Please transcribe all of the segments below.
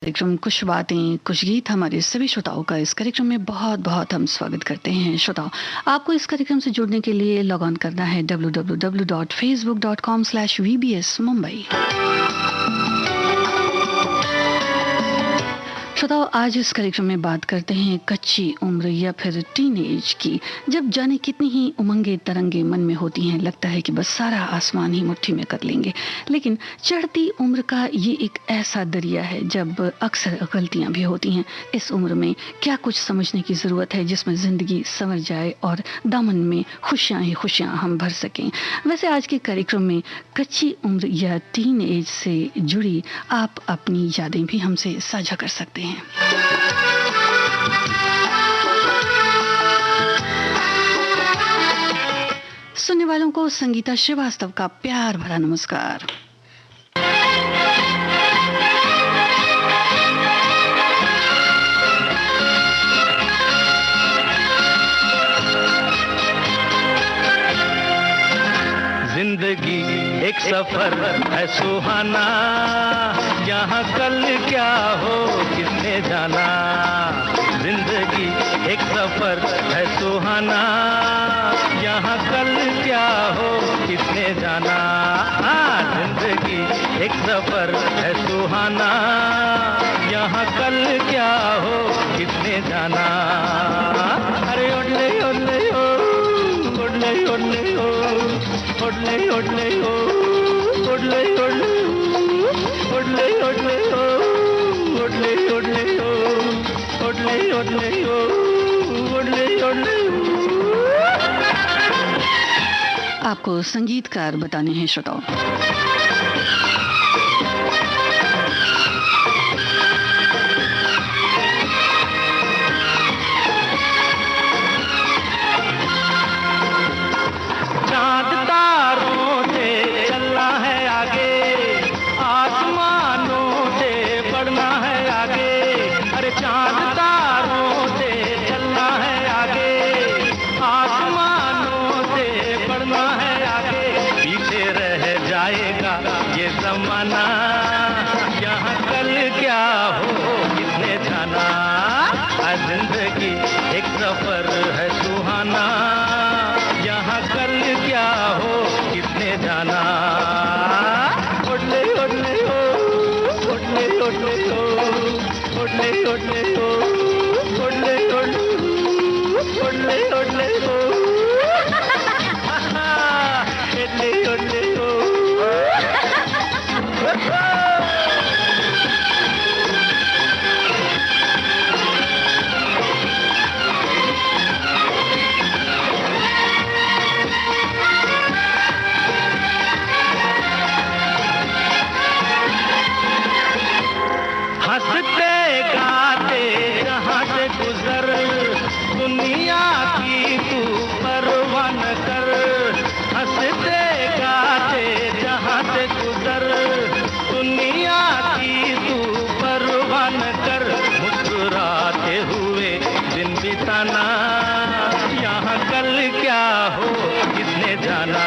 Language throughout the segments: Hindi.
कार्यक्रम कुछ बातें कुछ गीत हमारे सभी श्रोताओं का इस कार्यक्रम में बहुत बहुत हम स्वागत करते हैं। श्रोताओं, आपको इस कार्यक्रम से जुड़ने के लिए लॉग ऑन करना है www.facebook.com/vbs Mumbai। श्रोताओं, आज इस कार्यक्रम में बात करते हैं कच्ची उम्र या फिर टीनेज की। जब जाने कितनी ही उमंगे तरंगे मन में होती हैं, लगता है कि बस सारा आसमान ही मुट्ठी में कर लेंगे। लेकिन चढ़ती उम्र का ये एक ऐसा दरिया है जब अक्सर गलतियां भी होती हैं। इस उम्र में क्या कुछ समझने की ज़रूरत है जिसमें ज़िंदगी संवर जाए और दामन में खुशियाँ ही खुशियाँ हम भर सकें। वैसे आज के कार्यक्रम में कच्ची उम्र या टीनेज से जुड़ी आप अपनी यादें भी हमसे साझा कर सकते हैं। सुनने वालों को संगीता श्रीवास्तव का प्यार भरा नमस्कार। जिंदगी एक सफर है सुहाना, यहाँ कल क्या हो किसने जाना। जिंदगी एक सफर है सुहाना, यहाँ कल क्या हो किसने जाना। जिंदगी एक सफर है सुहाना, यहाँ कल क्या हो किसने जाना। अरे ओडले ओडले ओ, ओडले ओडले ओ, ओडले ओडले ओ, ओडले ओडले ओडले ओडले ओ, ओडले ओडले ओ, ओडले ओडले ओ, ओडले ओडले ओ। आपको संगीतकार बताने हैं श्रोताओं। जिंदगी एक सफर है सुहाना, यहाँ कल क्या हो किसने जाना। ओडले ओडले ओ, ओडले ओडले ओ, ओडले ओडले ओ, ओडले ओडले ओडले ओडले ओ, ओडले ओडले ओ। हंसते गाते जहाँ से गुजर, दुनिया की तू परवाह न कर। हंसते गाते जहाँ से गुजर, दुनिया की तू परवाह न कर। मुस्कुराते हुए दिन बिताना, यहाँ कल क्या हो किसने जाना।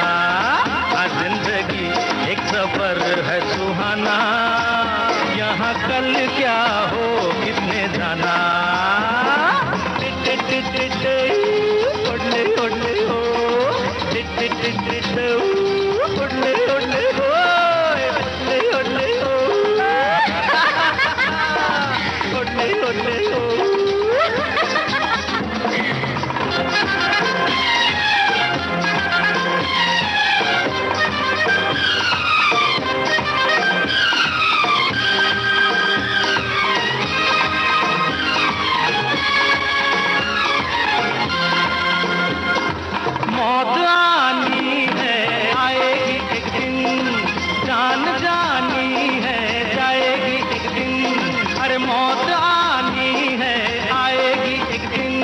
जिंदगी एक सफर है सुहाना, यहाँ कल क्या हो किसने जाना। ओडले ओडले ओ, ओडले ओडले ओ, ओडले ओडले ओ, ओडले ओडले ओ। मौत आनी है आएगी एक दिन, जान जानी है जाएगी एक दिन। अरे मौत आनी है आएगी एक दिन,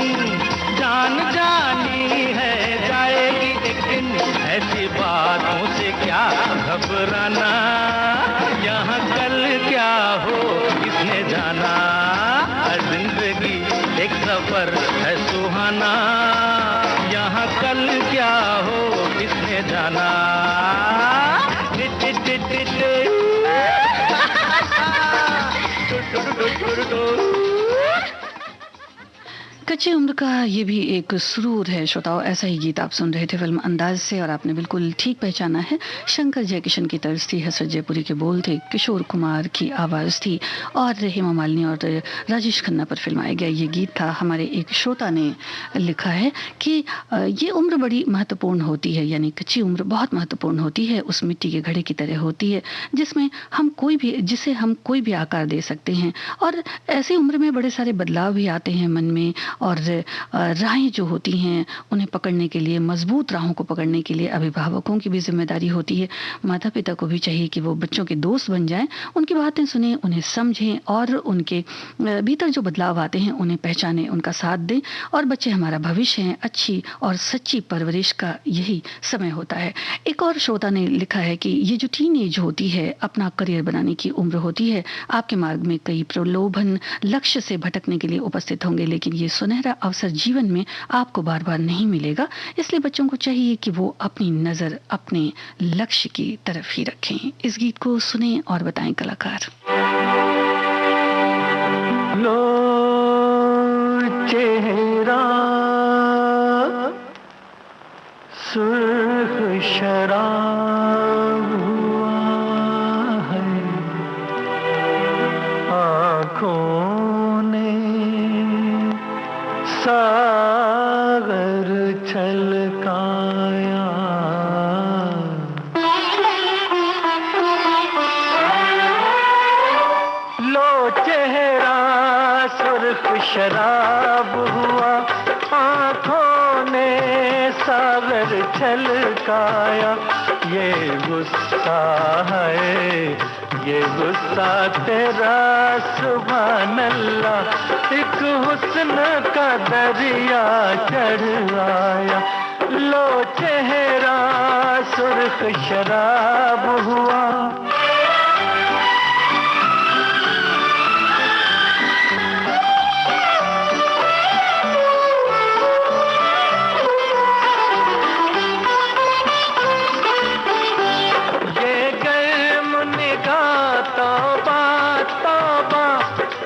जान जानी है जाएगी एक दिन। ऐसी बातों से क्या घबराना, यहाँ कल क्या हो किसने जाना। जिंदगी एक सफर है सुहाना, यहाँ कल क्या हो किसने जाना। कच्ची उम्र का ये भी एक सुरूर है श्रोताओं। ऐसा ही गीत आप सुन रहे थे फिल्म अंदाज से और आपने बिल्कुल ठीक पहचाना है। शंकर जयकिशन की तर्ज थी, हसरत जयपुरी के बोल थे, किशोर कुमार की आवाज़ थी और हेमा मालिनी और राजेश खन्ना पर फिल्माया गया ये गीत था। हमारे एक श्रोता ने लिखा है कि ये उम्र बड़ी महत्वपूर्ण होती है, यानी कच्ची उम्र बहुत महत्वपूर्ण होती है, उस मिट्टी के घड़े की तरह होती है जिसे हम कोई भी आकार दे सकते हैं। और ऐसी उम्र में बड़े सारे बदलाव भी आते हैं मन में, और राहें जो होती हैं उन्हें पकड़ने के लिए, मजबूत राहों को पकड़ने के लिए अभिभावकों की भी जिम्मेदारी होती है। माता पिता को भी चाहिए कि वो बच्चों के दोस्त बन जाएं, उनकी बातें सुने, उन्हें समझें और उनके भीतर जो बदलाव आते हैं उन्हें पहचानें, उनका साथ दें। और बच्चे हमारा भविष्य हैं, अच्छी और सच्ची परवरिश का यही समय होता है। एक और श्रोता ने लिखा है कि ये जो टीन एज होती है अपना करियर बनाने की उम्र होती है। आपके मार्ग में कई प्रलोभन लक्ष्य से भटकने के लिए उपस्थित होंगे, लेकिन ये सुनहरा अवसर जीवन में आपको बार बार नहीं मिलेगा। इसलिए बच्चों को चाहिए कि वो अपनी नजर अपने लक्ष्य की तरफ ही रखें। इस गीत को सुने और बताएं कलाकार। लो चेहरा सुर्ख शराब हुआ है, आँखों ने सागर छलकाया। लो चेहरा सुर्ख शराब हुआ, आँखों ने सागर छलकाया। ये गुस्सा है, ये गुस्सा तेरा सुभान अल्लाह, एक हुस्न का दरिया चढ़ आया। लो चेहरा सुर्ख शराब हुआ।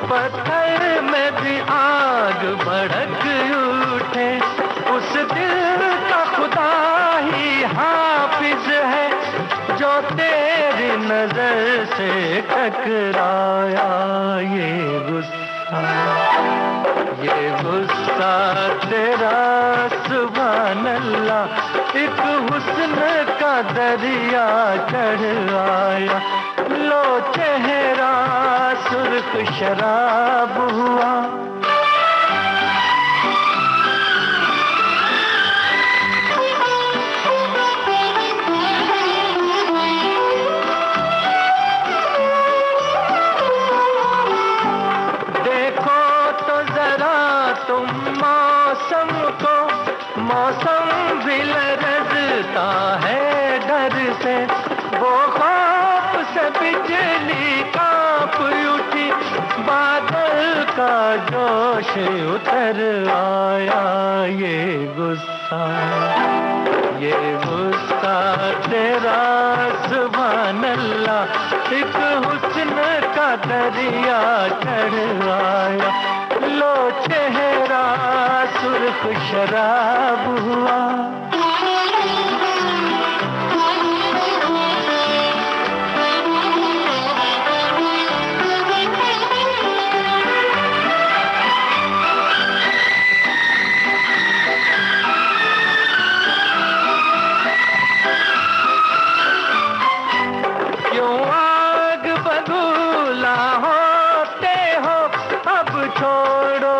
पत्थर में भी आग भड़क उठे, उस दिल का खुदा ही हाफिज है जो तेरी नजर से टकराया। ये गुस्सा तेरा सुभान अल्लाह, एक हुस्न का दरिया चढ़ आया। लो चेहरा सुर्ख शराब हुआ। देखो तो जरा तुम मौसम को, मौसम भी लरजता है डर से। वो ख्वाब से बिजली कांप उठी, बादल का जोश उतर आया। ये गुस्सा तेरा सुभान अल्लाह, एक हुस्न का दरिया चढ़ आया। लो चेहरा सुर्ख शराब हुआ। छोड़ो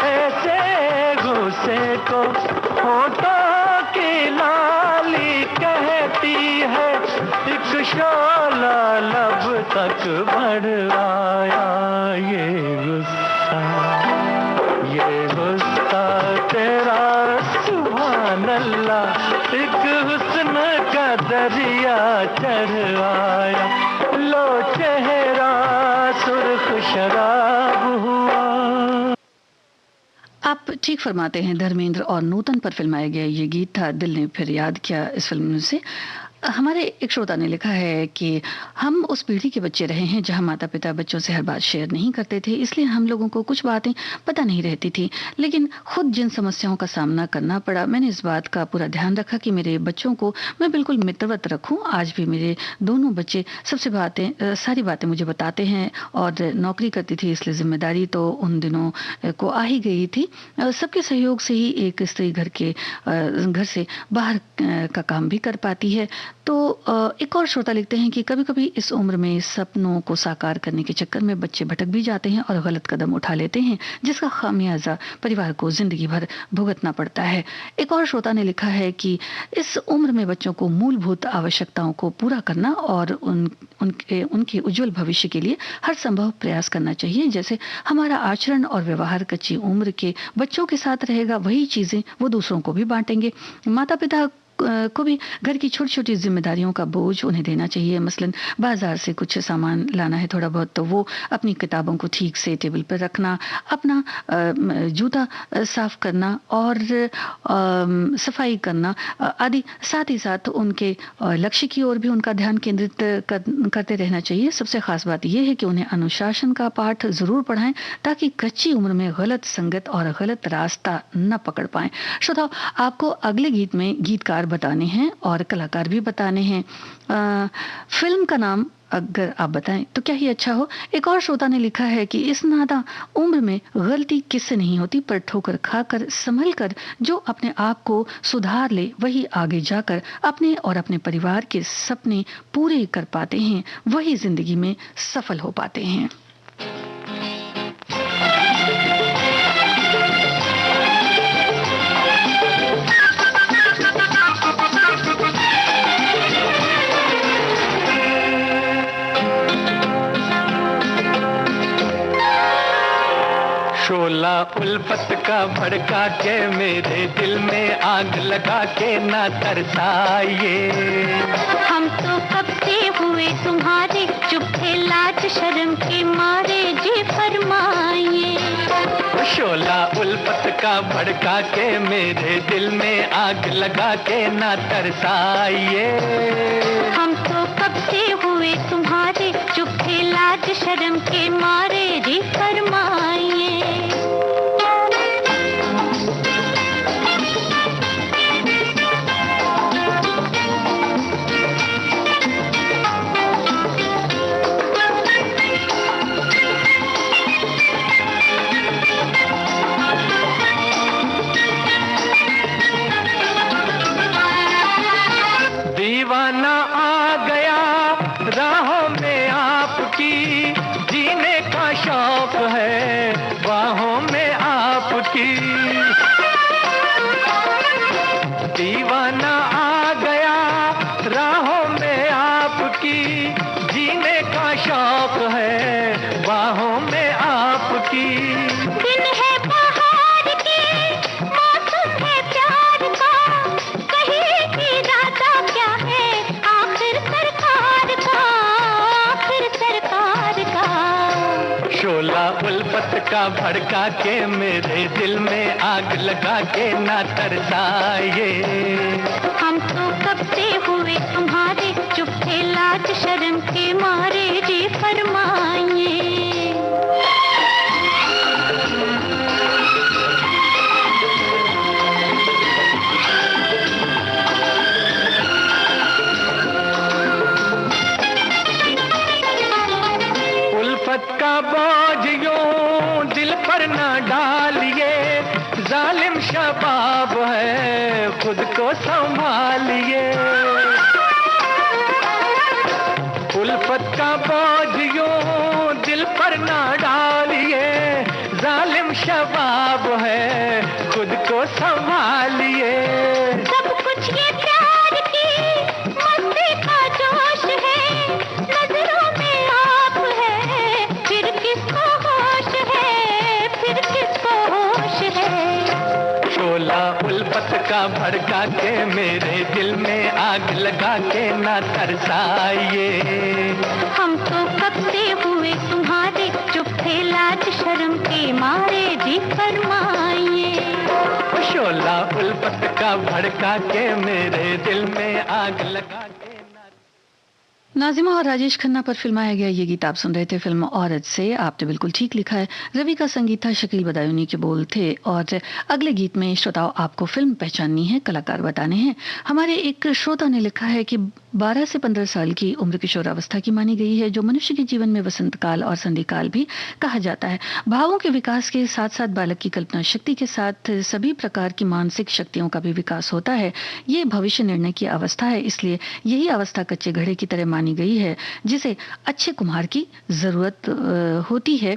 ऐसे गुस्से को, होठों की लाली कहती है, एक शोला लब तक बढ़ आया। ये गुस्सा तेरा सुभान अल्लाह, एक हुस्न का दरिया चढ़ आया। लो चेहरा सुर्ख शराब हुआ। आप ठीक फरमाते हैं। धर्मेंद्र और नूतन पर फिल्माया गया ये गीत था, दिल ने फिर याद किया इस फिल्म से। हमारे एक श्रोता ने लिखा है कि हम उस पीढ़ी के बच्चे रहे हैं जहां माता पिता बच्चों से हर बात शेयर नहीं करते थे, इसलिए हम लोगों को कुछ बातें पता नहीं रहती थी। लेकिन खुद जिन समस्याओं का सामना करना पड़ा, मैंने इस बात का पूरा ध्यान रखा कि मेरे बच्चों को मैं बिल्कुल मित्रवत रखूं। आज भी मेरे दोनों बच्चे सारी बातें मुझे बताते हैं, और नौकरी करती थी इसलिए जिम्मेदारी तो उन दिनों को आ ही गई थी। सबके सहयोग से ही एक स्त्री घर से बाहर का काम भी कर पाती है। तो एक और श्रोता लिखते हैं कि कभी-कभी इस उम्र में सपनों को साकार करने के चक्कर में बच्चे भटक भी जाते हैं और गलत कदम उठा लेते हैं, जिसका खामियाजा परिवार को जिंदगी भर भुगतना पड़ता है। एक और श्रोता ने लिखा है कि इस उम्र में बच्चों को मूलभूत आवश्यकताओं को पूरा करना और उनके उज्जवल भविष्य के लिए हर संभव प्रयास करना चाहिए। जैसे हमारा आचरण और व्यवहार कच्ची उम्र के बच्चों के साथ रहेगा, वही चीजें वो दूसरों को भी बांटेंगे। माता पिता को भी घर की छोटी छोटी जिम्मेदारियों का बोझ उन्हें देना चाहिए। मसलन बाजार से कुछ सामान लाना है थोड़ा बहुत, तो वो अपनी किताबों को ठीक से टेबल पर रखना, अपना जूता साफ करना और सफाई करना आदि, साथ ही साथ उनके लक्ष्य की ओर भी उनका ध्यान केंद्रित करते रहना चाहिए। सबसे खास बात यह है कि उन्हें अनुशासन का पाठ जरूर पढ़ाएं, ताकि कच्ची उम्र में गलत संगत और गलत रास्ता न पकड़ पाएं। श्रोताओ, आपको अगले गीत में गीतकार बताने हैं और कलाकार भी बताने हैं। फिल्म का नाम अगर आप बताएं तो क्या ही अच्छा हो। एक और श्रोता ने लिखा है कि इस नादा उम्र में गलती किससे नहीं होती, पर ठोकर खाकर संभल कर जो अपने आप को सुधार ले, वही आगे जाकर अपने और अपने परिवार के सपने पूरे कर पाते हैं, वही जिंदगी में सफल हो पाते हैं। शोला उल्फत का भड़का के मेरे दिल में आग लगा के ना तरसाइए। हम तो कब से हुए तुम्हारे, चुप थे लाज शर्म के मारे, जी फरमाइए। शोला उल्फत का भड़का के मेरे दिल में आग लगा के ना तरसाइए। हम तो कब से हुए तुम्हारे, चुप थे लाज शर्म के मारे, जी फरमाइए। दीवाना आ गया राहों में आपकी, जीने का शौक है बाहों में आपकी। दीवाना आ गया राहों में आपकी, जीने का शौक है बाहों में आपकी। दिन है बहार के, मौसम है प्यार का, कहीं इरादा क्या है आखिर सरकार का, आखिर सरकार का। शोला उल्फत का भड़का के मेरे दिल में आग लगा के ना तरसाइए। हम तो कब से हुए तुम्हारे, चुप थे लाज शर्म के मारे, जी फरमाइए। उल्फत का बोझ यूं दिल पर ना डालिए, जालिम शबाब है खुद को संभालिए। उल्फत का बोझ यूं दिल पर ना डालिए, जालिम शबाब है खुद को संभालिए। सब कुछ ये प्यार की मस्ती का जोश है, नजरों में आप है, फिर किसको होश है, फिर किसको होश है। शोला उल्फत का भड़का के मेरे दिल में आग लगा के ना तरसाइए। हम तो कब से हुए तुम्हारे, चुप थे लाज शर्म के मारे, जी फरमाइए। शोला उल्फत का भड़का के मेरे दिल में आग लगा के नाज़िमा और राजेश खन्ना पर फिल्माया गया ये गीत आप सुन रहे थे फिल्म औरत से। आपने बिल्कुल ठीक लिखा है। रवि का संगीत था, शकील बदायूनी के बोल थे। और अगले गीत में श्रोताओं आपको फिल्म पहचाननी है, कलाकार बताने हैं। हमारे एक श्रोता ने लिखा है कि 12 से 15 साल की उम्र किशोरावस्था की मानी गई है, जो मनुष्य के जीवन में वसंत काल और संधि काल भी कहा जाता है। भावों के विकास के साथ साथ बालक की कल्पना शक्ति के साथ सभी प्रकार की मानसिक शक्तियों का भी विकास होता है। ये भविष्य निर्णय की अवस्था है, इसलिए यही अवस्था कच्चे घड़े की तरह मानी गई है, जिसे अच्छे कुम्हार की जरूरत होती है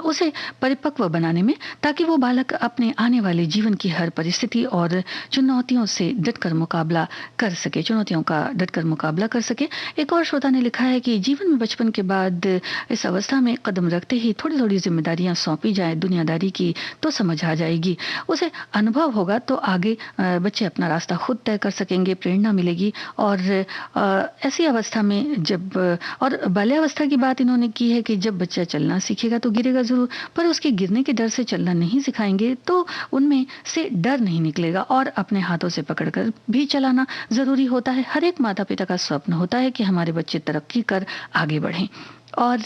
उसे परिपक्व बनाने में, ताकि वो बालक अपने आने वाले जीवन की हर परिस्थिति और चुनौतियों से डटकर मुकाबला कर सके, चुनौतियों का डटकर मुकाबला कर सके। एक और श्रोता ने लिखा है कि जीवन में बचपन के बाद इस अवस्था में कदम रखते ही थोड़ी थोड़ी जिम्मेदारियां सौंपी जाए दुनियादारी की, तो समझ आ जाएगी, उसे अनुभव होगा, तो आगे बच्चे अपना रास्ता खुद तय कर सकेंगे, प्रेरणा मिलेगी। और ऐसी अवस्था में जब, और बाल्यावस्था की बात इन्होंने की है कि जब बच्चा चलना सीखेगा तो गिरेगा जरूर, पर उसके गिरने के डर से चलना नहीं सिखाएंगे तो उनमें से डर नहीं निकलेगा, और अपने हाथों से पकड़कर भी चलाना जरूरी होता है। हर एक माता पिता का स्वप्न होता है कि हमारे बच्चे तरक्की कर आगे बढ़ें। और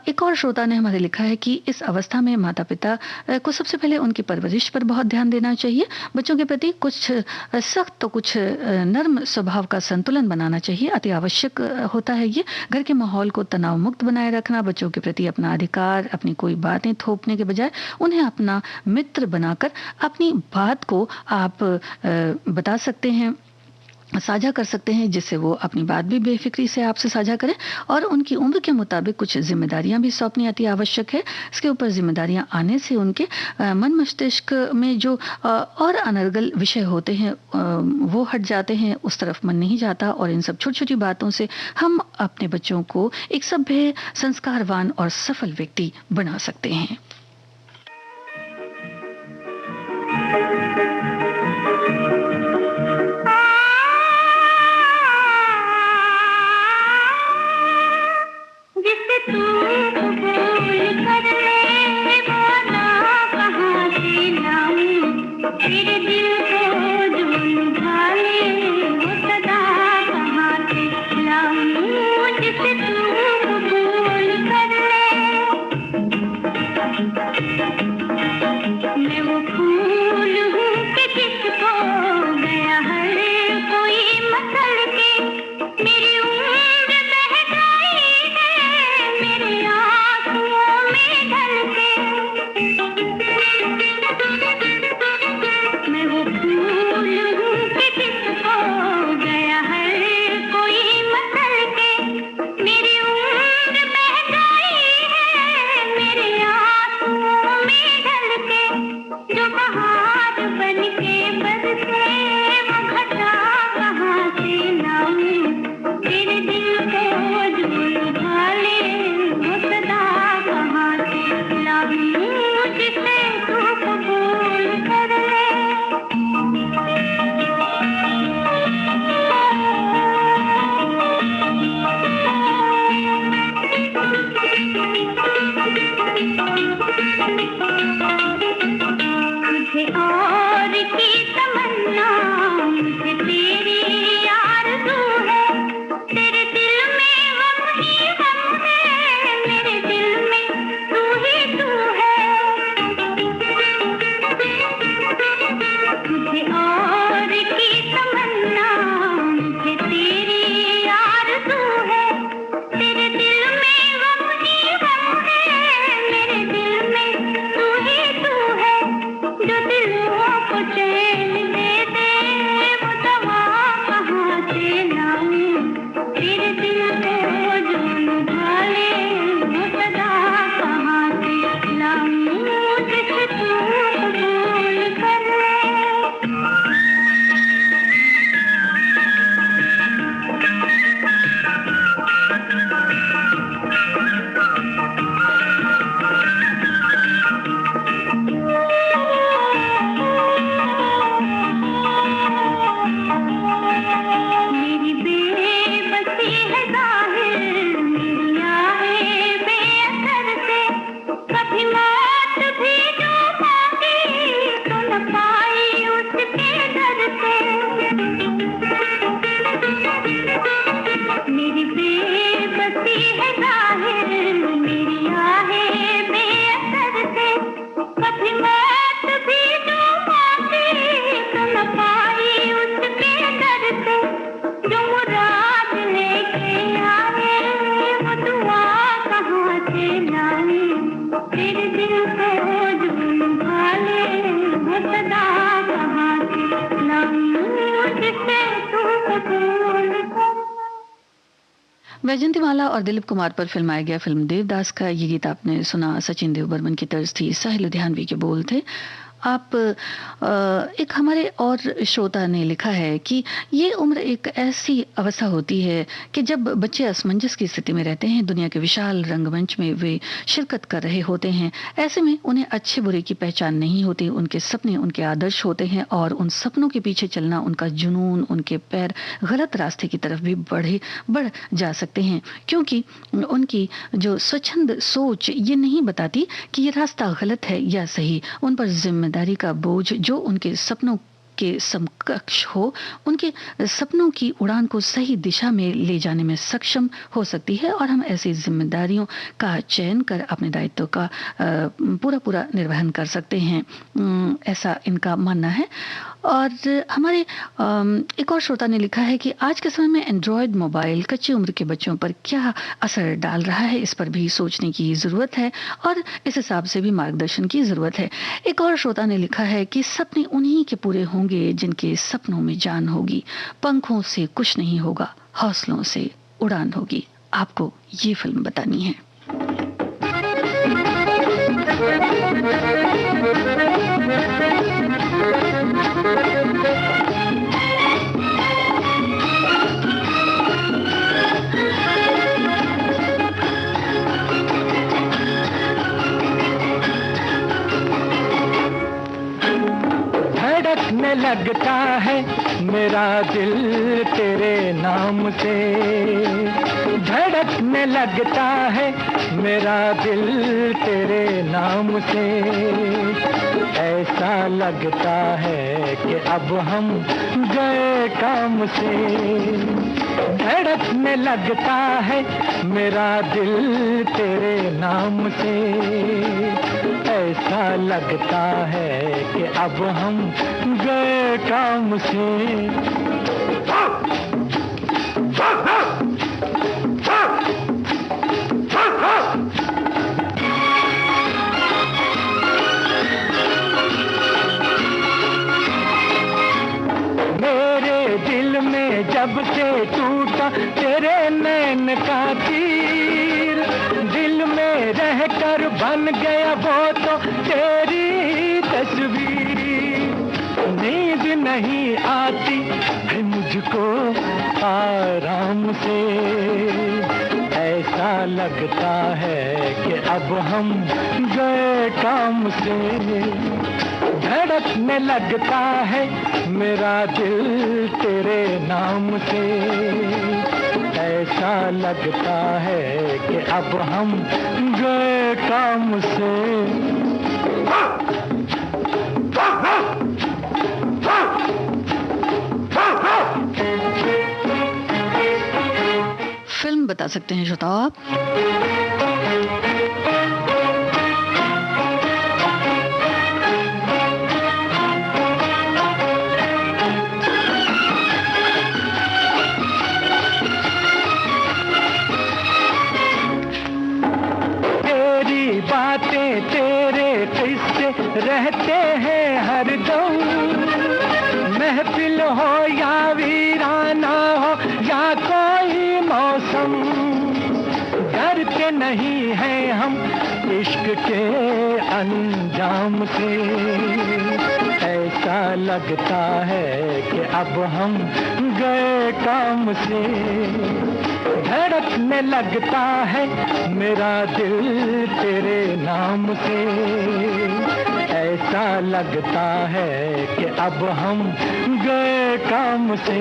एक और श्रोता ने हमारे लिखा है कि इस अवस्था में माता पिता को सबसे पहले उनकी परवरिश पर बहुत ध्यान देना चाहिए। बच्चों के प्रति कुछ सख्त तो कुछ नर्म स्वभाव का संतुलन बनाना चाहिए, अति आवश्यक होता है ये। घर के माहौल को तनाव मुक्त बनाए रखना, बच्चों के प्रति अपना अधिकार, अपनी कोई बातें थोपने के बजाय उन्हें अपना मित्र बनाकर अपनी बात को आप बता सकते हैं, साझा कर सकते हैं, जिससे वो अपनी बात भी बेफिक्री से आपसे साझा करें। और उनकी उम्र के मुताबिक कुछ जिम्मेदारियां भी सौंपनी अति आवश्यक है। इसके ऊपर जिम्मेदारियां आने से उनके मन मस्तिष्क में जो और अनर्गल विषय होते हैं वो हट जाते हैं, उस तरफ मन नहीं जाता, और इन सब छोटी छोटी बातों से हम अपने बच्चों को एक सभ्य, संस्कारवान और सफल व्यक्ति बना सकते हैं। मेरे दिल को जो भाले वो सदा कहाँ से लाऊं, जिसे तू कबूल कर ले। मैं वो फूल हूँ कि जिसको गया हर कोई मसल के, मेरी उम्र बह गई है मेरे आंसुओं में ढल के। मैं वो फूल हूँ कि जिसको गया हर कोई मसल के, मेरी उम्र बह गई है मेरे आंसुओं में ढल के। जो बहार बन के बरसे वो घटा कहाँ से लाऊं, तेरे दिल को जो लुभा ले वो सदा कहाँ से लाऊं, जिसे तू कबूल कर ले। मुझे और की तमन्ना, मुझे तेरी आरज़ू है, तेरे दिल में गम ही गम है, मेरे दिल में तू ही तू है। मुझे और की तमन्ना, मुझे तेरी आरज़ू है, तेरे दिल में गम ही गम है, मेरे दिल में तू ही तू है। जो दिलों फिर दिल को जो भाले वो सदा कहाँ से लाऊं जिससे तू कबूल कर। वैजंतीमाला और दिलीप कुमार पर फिल्माया गया फिल्म देवदास का ये गीत आपने सुना। सचिन देव बर्मन की तर्ज थी, साहिल लुधियानवी के बोल थे। आप एक हमारे और श्रोता ने लिखा है कि ये उम्र एक ऐसी अवस्था होती है कि जब बच्चे असमंजस की स्थिति में रहते हैं, दुनिया के विशाल रंगमंच में वे शिरकत कर रहे होते हैं। ऐसे में उन्हें अच्छे बुरे की पहचान नहीं होती, उनके सपने उनके आदर्श होते हैं और उन सपनों के पीछे चलना, उनका जुनून, उनके पैर गलत रास्ते की तरफ भी बढ़ जा सकते हैं, क्योंकि उनकी जो स्वच्छंद सोच ये नहीं बताती कि ये रास्ता गलत है या सही। उन पर जिम्मेदारी का बोझ जो उनके सपनों के समकक्ष हो, उनके सपनों की उड़ान को सही दिशा में ले जाने में सक्षम हो सकती है और हम ऐसी जिम्मेदारियों का चयन कर अपने दायित्व का पूरा निर्वहन कर सकते हैं, ऐसा इनका मानना है। और हमारे एक और श्रोता ने लिखा है कि आज के समय में एंड्रॉयड मोबाइल कच्ची उम्र के बच्चों पर क्या असर डाल रहा है, इस पर भी सोचने की ज़रूरत है और इस हिसाब से भी मार्गदर्शन की ज़रूरत है। एक और श्रोता ने लिखा है कि सपने उन्हीं के पूरे होंगे जिनके सपनों में जान होगी, पंखों से कुछ नहीं होगा, हौसलों से उड़ान होगी। आपको ये फिल्म बतानी है। धड़कने लगता है मेरा दिल तेरे नाम से, धड़कने लगता है मेरा दिल तेरे नाम से। ऐसा लगता है कि अब हम गए काम से, धड़कने लगता है मेरा दिल तेरे नाम से। ऐसा लगता है कि अब हम गए काम से। मेरे दिल में जब से टूटा तेरे नैन का तीर, दिल में रहकर बन गया वो तो तेरी तस्वीर। नींद नहीं आती है मुझको आराम से, ऐसा लगता है कि अब हम गए काम से। धड़कने लगता है मेरा दिल तेरे नाम से। ऐसा लगता है कि अब हम गए काम से। फिल्म बता सकते हैं श्रोताओ आप? तेरी बातें तेरे किस्से रहते हैं हर दम, महफिल हो या वीराना हो या कोई मौसम। डरते नहीं हैं हम इश्क के अंजाम से। ऐसा लगता है कि अब हम गए काम से। धड़कने लगता है मेरा दिल तेरे नाम से। ऐसा लगता है कि अब हम गए काम से।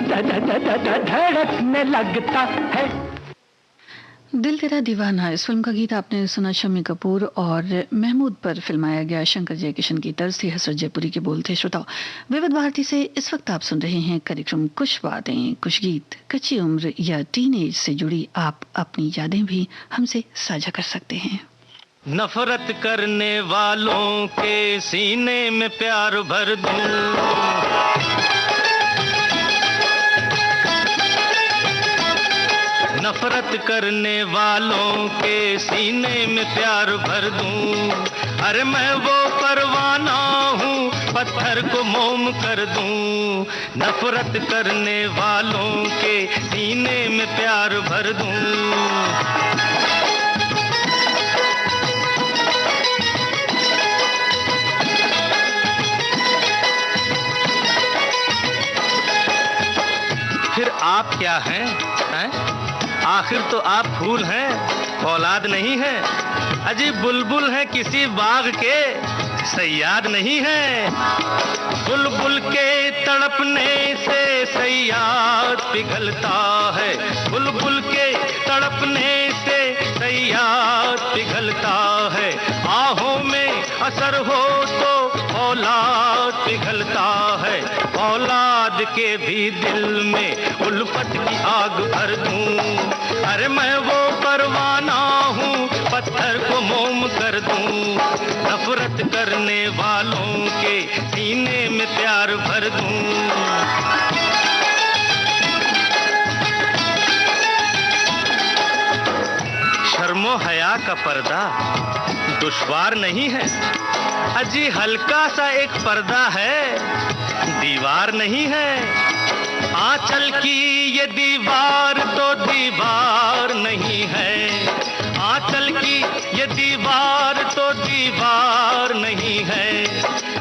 धड़कने लगता है। दिल तेरा दीवाना, इस फिल्म का गीत आपने सुना शम्मी कपूर और महमूद पर फिल्माया गया शंकर जयकिशन की तर्ज थी, हसरत जयपुरी के बोल थे। श्रोताओ, विविध भारती से इस वक्त आप सुन रहे हैं कार्यक्रम कुछ बातें कुछ गीत। कच्ची उम्र या टीनेज से जुड़ी आप अपनी यादें भी हमसे साझा कर सकते हैं। नफरत करने वालों के सीने में प्यार भर दूं, नफरत करने वालों के सीने में प्यार भर दूं। अरे मैं वो परवाना हूँ, पत्थर को मोम कर दूं। नफरत करने वालों के सीने में प्यार भर दूं। फिर आप क्या हैं? आखिर तो आप फूल हैं, औलाद नहीं है। अजी बुलबुल है किसी बाग के, सैयाद नहीं है। बुलबुल के तड़पने से सैयाद पिघलता है। बुलबुल के तड़पने से सैयाद पिघलता है। आहों में असर हो तो औलाद पिघलता है। औलाद के भी दिल में उल्फत की आग भर दूं। अरे मैं वो परवाना हूँ, पत्थर को मोम कर दूं। नफरत करने वालों के सीने में प्यार भर दूं। शर्मो हया का पर्दा दुश्वार नहीं है। अजी हल्का सा एक पर्दा है, दीवार नहीं है। आंचल की ये दीवार तो दीवार नहीं है। आंचल की ये दीवार तो दीवार नहीं है।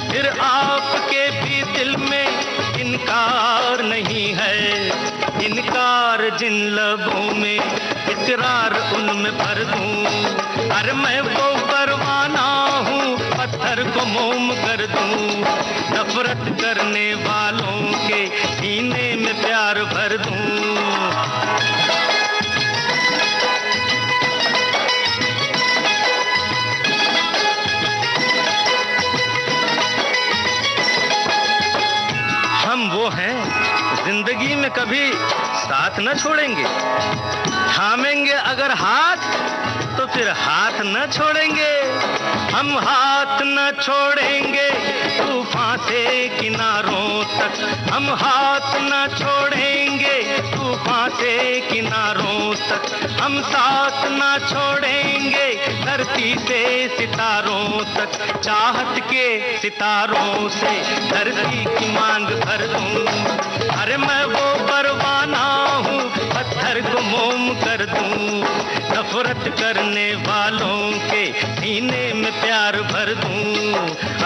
फिर आपके भी दिल में इनकार नहीं है। इनकार जिन लबों में, इकरार उनमें भर दूं। अरे मैं वो परवाना हूँ, पत्थर को मोम कर दूं। नफरत करने वालों के सीने में प्यार भर दूं। हम वो हैं जिंदगी में कभी साथ न छोड़ेंगे। थामेंगे अगर हाथ तो फिर हाथ न छोड़ेंगे। हम हाथ न छोड़ेंगे तूफान से किनारों तक। हम हाथ न छोड़ेंगे तूफान से किनारों तक। हम साथ न छोड़ेंगे धरती से सितारों तक। चाहत के सितारों से धरती की मांग भर दूं। अरे मैं वो परवाना हूँ, पत्थर को मोम कर दूं। नफरत करने वालों के सीने में प्यार भर दूं।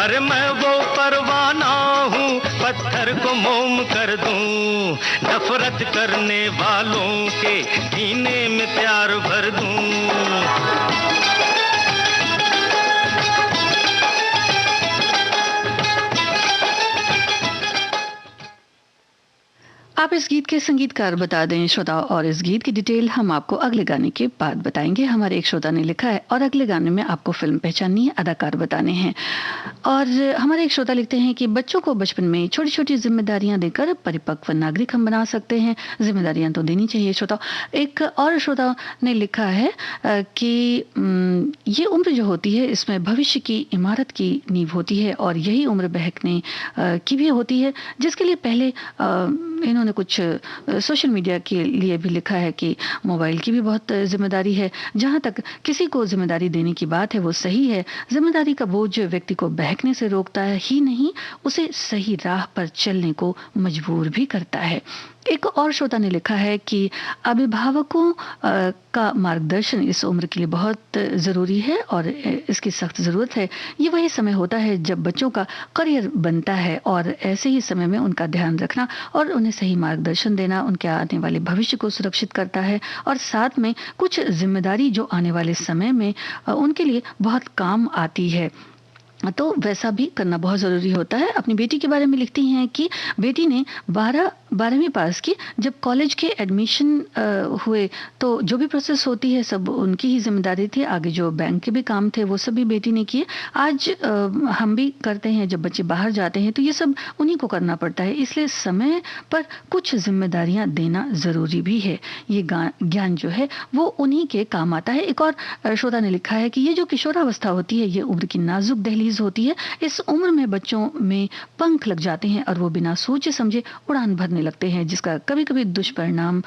अरे मैं वो परवाना हूँ, पत्थर को मोम कर दूं। नफरत करने वालों के सीने में प्यार भर दूं। आप इस गीत के संगीतकार बता दें श्रोता, और इस गीत की डिटेल हम आपको अगले गाने के बाद बताएंगे। हमारे एक श्रोता ने लिखा है और अगले गाने में आपको फिल्म पहचाननी है, अदाकार बताने हैं। और हमारे एक श्रोता लिखते हैं कि बच्चों को बचपन में छोटी छोटी जिम्मेदारियां देकर परिपक्व नागरिक हम बना सकते हैं। जिम्मेदारियां तो देनी चाहिए श्रोता। एक और श्रोता ने लिखा है कि ये उम्र जो होती है इसमें भविष्य की इमारत की नींव होती है और यही उम्र बहकने की भी होती है, जिसके लिए पहले इन्होंने कुछ सोशल मीडिया के लिए भी लिखा है कि मोबाइल की भी बहुत जिम्मेदारी है। जहां तक किसी को जिम्मेदारी देने की बात है वो सही है। जिम्मेदारी का बोझ व्यक्ति को बहकने से रोकता है ही नहीं, उसे सही राह पर चलने को मजबूर भी करता है। एक और श्रोता ने लिखा है कि अभिभावकों का मार्गदर्शन इस उम्र के लिए बहुत ज़रूरी है और इसकी सख्त ज़रूरत है। ये वही समय होता है जब बच्चों का करियर बनता है और ऐसे ही समय में उनका ध्यान रखना और उन्हें सही मार्गदर्शन देना उनके आने वाले भविष्य को सुरक्षित करता है और साथ में कुछ जिम्मेदारी जो आने वाले समय में उनके लिए बहुत काम आती है, तो वैसा भी करना बहुत ज़रूरी होता है। अपनी बेटी के बारे में लिखती हैं कि बेटी ने 12वीं पास की। जब कॉलेज के एडमिशन हुए तो जो भी प्रोसेस होती है सब उनकी ही जिम्मेदारी थी। आगे जो बैंक के भी काम थे वो सब भी बेटी ने किए। आज हम भी करते हैं, जब बच्चे बाहर जाते हैं तो ये सब उन्हीं को करना पड़ता है, इसलिए समय पर कुछ जिम्मेदारियां देना ज़रूरी भी है। ये ज्ञान जो है वो उन्हीं के काम आता है। एक और श्रोता ने लिखा है कि ये जो किशोरावस्था होती है ये उम्र की नाजुक दहलीज होती है। इस उम्र में बच्चों में पंख लग जाते हैं और वो बिना सोचे समझे उड़ान भरने लगते हैं, जिसका कभी-कभी दुष्परिणाम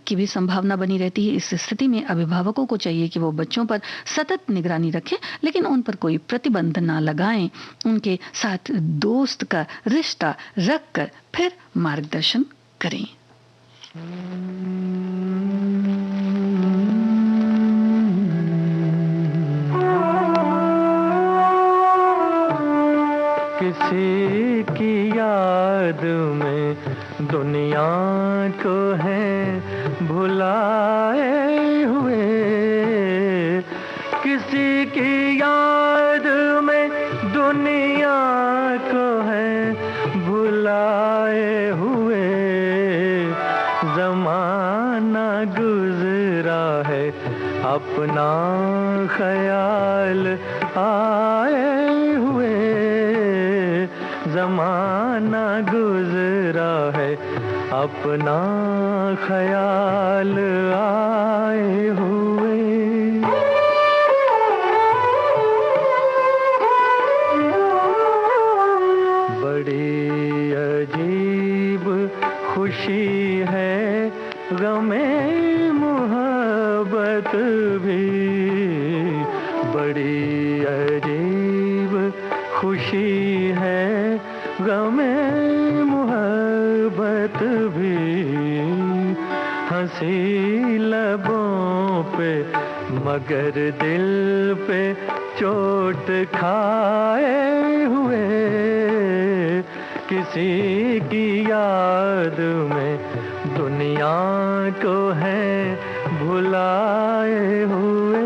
की भी संभावना बनी रहती है। इस स्थिति में अभिभावकों को चाहिए कि वो बच्चों पर सतत निगरानी रखें, लेकिन उन पर कोई प्रतिबंध ना लगाएं। उनके साथ दोस्त का रिश्ता रखकर फिर मार्गदर्शन करें। किसी की याद में दुनिया को है भुलाए हुए, किसी की याद में दुनिया को है भुलाए हुए। जमाना गुजरा है अपना ख्याल आए हुए, जमाना गुजरा है अपना ख्याल आए हुए। बड़ी अजीब खुशी है गमे मोहब्बत भी, बड़ी अजीब खुशी है गमे मोहब्बत भी। हंसी लबों पे मगर दिल पे चोट खाए हुए, किसी की याद में दुनिया को है भुलाए हुए।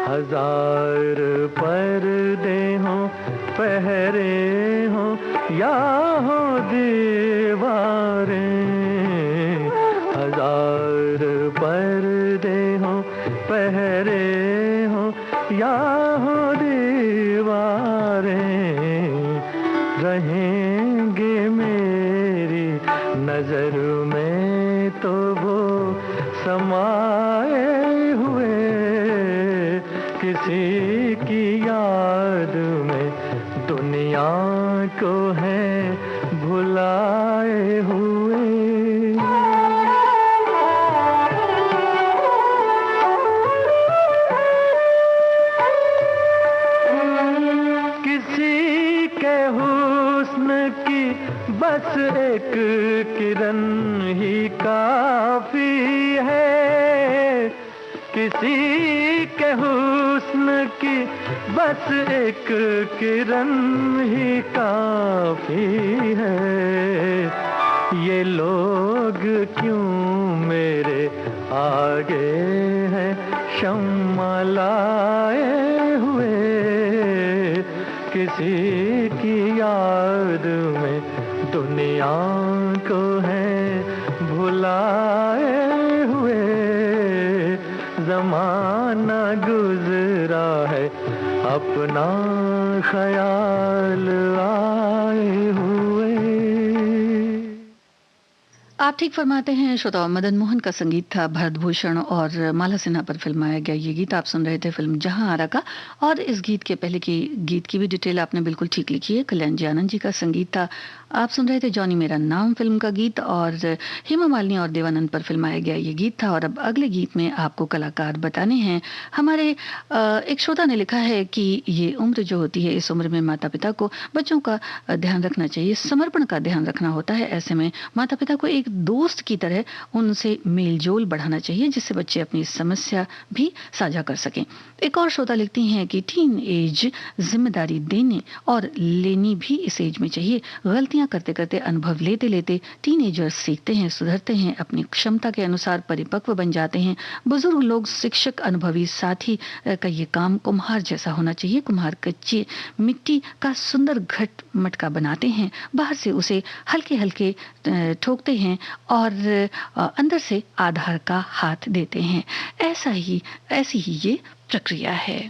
हजार पर्दे हों पहरे हों या हो दीवारें, हजार पर्दे हों पहरे हों या हो दीवारें, रहेंगे मेरी नजर में तो वो समाए हुए, किसी की याद में दुनिया को है भुलाए हुए। किसी के हुस्न की बस एक किरण ही काफी है, किसी के हुस्न की बस एक किरण ही काफी है। ये लोग क्यों मेरे आगे हैं शम्मा लाए हुए, किसी की याद में दुनिया को है भुलाए हुए। जमाना गुजरा है अपना ख्याल आए हुए। आप ठीक फरमाते हैं श्रोताओं। मदन मोहन का संगीत था, भरतभूषण और माला सिन्हा पर फिल्माया गया ये गीत आप सुन रहे थे फिल्म जहां आरा का। और इस गीत के पहले की गीत की भी डिटेल आपने बिल्कुल ठीक लिखी है। कल्याण जी आनंद जी का संगीत था। आप सुन रहे थे जॉनी मेरा नाम फिल्म का गीत और हेमा मालिनी और देवानंद पर फिल्माया गया ये गीत था। और अब अगले गीत में आपको कलाकार बताने हैं। हमारे एक श्रोता ने लिखा है कि ये उम्र जो होती है, इस उम्र में माता पिता को बच्चों का ध्यान रखना चाहिए, समर्पण का ध्यान रखना होता है। ऐसे में माता पिता को एक दोस्त की तरह उनसे मेलजोल बढ़ाना चाहिए, जिससे बच्चे अपनी समस्या भी साझा कर सकें। एक और श्रोता लिखती हैं कि टीन एज जिम्मेदारी देने और लेनी भी इस एज में चाहिए। गलतियां करते करते, अनुभव लेते लेते टीनेजर्स सीखते हैं, सुधरते हैं, अपनी क्षमता के अनुसार परिपक्व बन जाते हैं। बुजुर्ग लोग, शिक्षक, अनुभवी साथी का ये काम कुम्हार जैसा होना चाहिए। कुम्हार कच्ची मिट्टी का सुंदर घट मटका बनाते हैं, बाहर से उसे हल्के हल्के ठोकते हैं और अंदर से आधार का हाथ देते हैं। ऐसी ही ये प्रक्रिया है।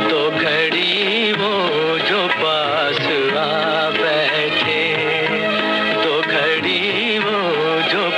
दो घड़ी वो जो पास आ बैठे, दो घड़ी वो जो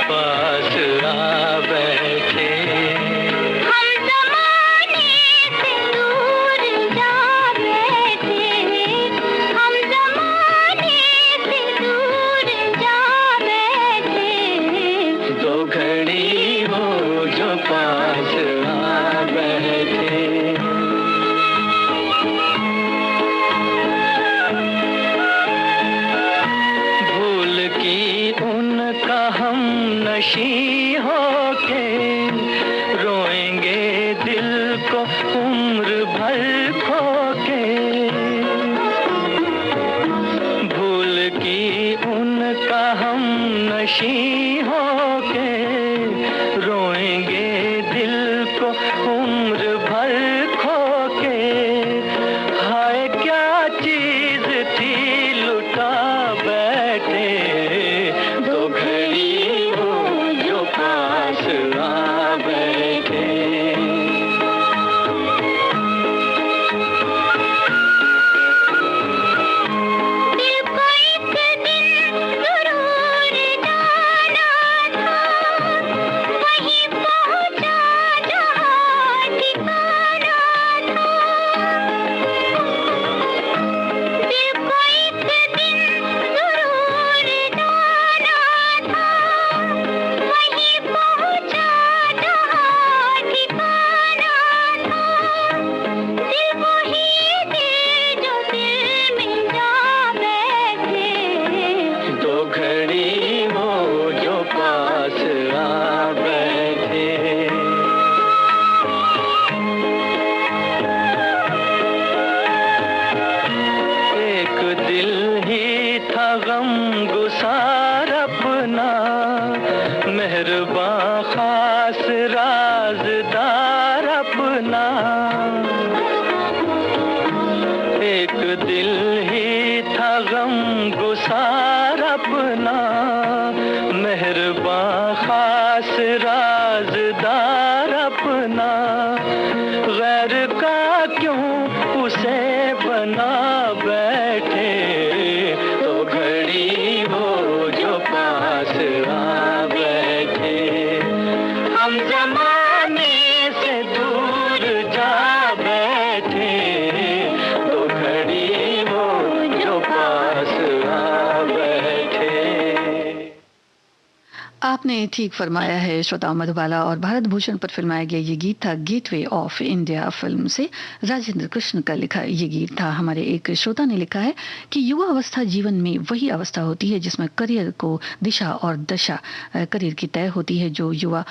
आपने ठीक फरमाया है श्रोताओं। मधुबाला और भारत भूषण पर फिल्माया गया ये गीत था गेटवे ऑफ इंडिया फिल्म से। राजेंद्र कृष्ण का लिखा ये गीत था। हमारे एक श्रोता ने लिखा है कि युवा अवस्था जीवन में वही अवस्था होती है जिसमें करियर को दिशा और दशा करियर की तय होती है। जो युवा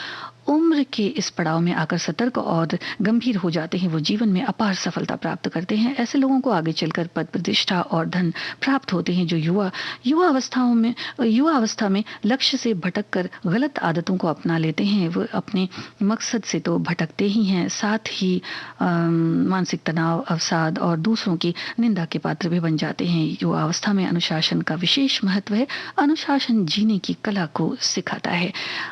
उम्र के इस पड़ाव में आकर सतर्क और गंभीर हो जाते हैं वो जीवन में अपार सफलता प्राप्त करते हैं। ऐसे लोगों को आगे चलकर पद प्रतिष्ठा और धन प्राप्त होते हैं। जो युवा अवस्था में लक्ष्य से भटक कर गलत आदतों को अपना लेते हैं वो अपने मकसद से तो भटकते ही हैं, साथ ही मानसिक तनाव, अवसाद और दूसरों की निंदा के पात्र भी बन जाते हैं। युवा अवस्था में अनुशासन का विशेष महत्व है। अनुशासन जीने की कला को सिखाता है।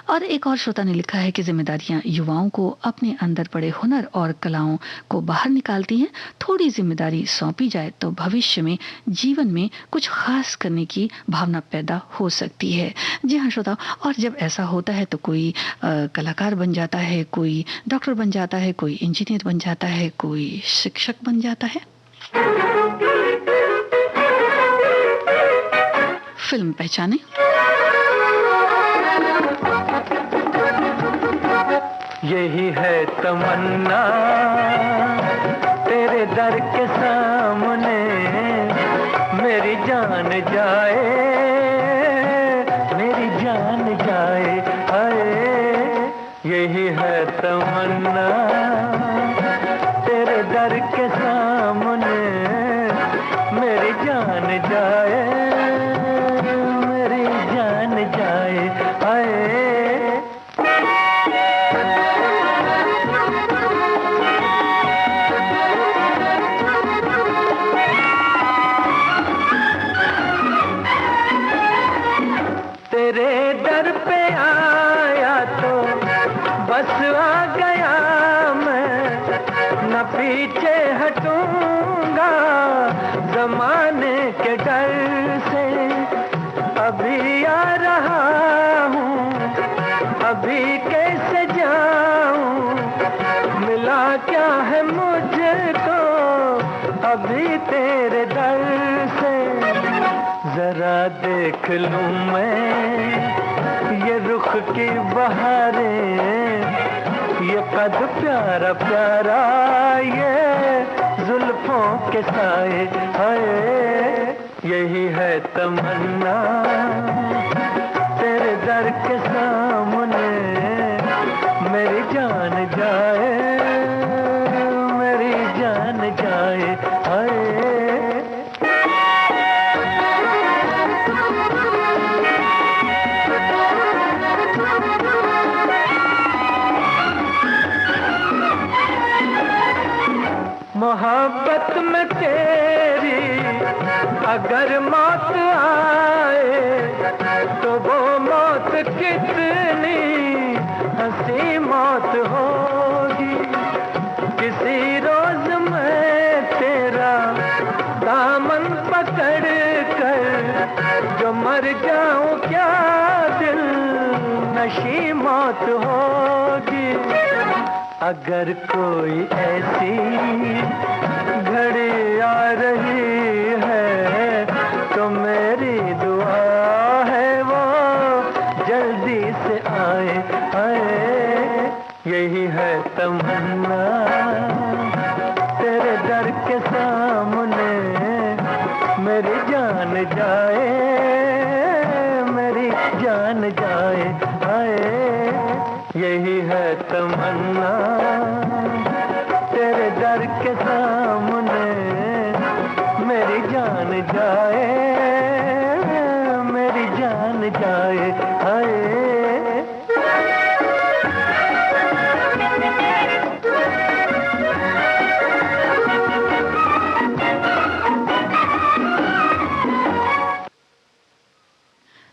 और एक और श्रोता ने लिखा है कि जिम्मेदारियां युवाओं को अपने अंदर पड़े हुनर और कलाओं को बाहर निकालती हैं। थोड़ी जिम्मेदारी सौंपी जाए तो भविष्य में जीवन में कुछ खास करने की भावना पैदा हो सकती है। जी हाँ श्रोता, और जब ऐसा होता है तो कोई कलाकार बन जाता है, कोई डॉक्टर बन जाता है, कोई इंजीनियर बन जाता है, कोई शिक्षक बन जाता है। फिल्म पहचाने। यही है तमन्ना तेरे दर के सामने, मेरी जान जाए, मेरी जान जाए, हाय। यही है तमन्ना तेरे दर के सामने, मेरी जान जाए, मेरी जान जाए, हाय। तेरे दर पे आया तो बस आ गया मैं, न पीछे हटूंगा जमाने के डर से। अभी आ रहा हूँ, अभी कैसे जाऊँ, मिला क्या है मुझको अभी तेरे दर से। जरा देख लूं मैं ये रुख की बहारें, ये कद प्यारा प्यारा, ये जुल्फों के साए, हाय। यही है तमन्ना तेरे दर के सामने, मेरी जान जाए, मेरी जान जाए, हाय। मोहब्बत में तेरी अगर मौत आए तो वो मौत कितनी हंसी मौत होगी। किसी रोज मैं तेरा दामन पकड़ कर जो मर जाऊं क्या दिल नशी मौत होगी। अगर कोई ऐसी घड़ी आ रही है तो मेरी दुआ है वो जल्दी से आए, आए। यही है तमन्ना तेरे दर के सामने, मेरी जान जाए, मेरी जान जाए, आए। यही है तमन्ना तेरे दर के सामने, मेरी जान जाए, मेरी जान जाए, हाय।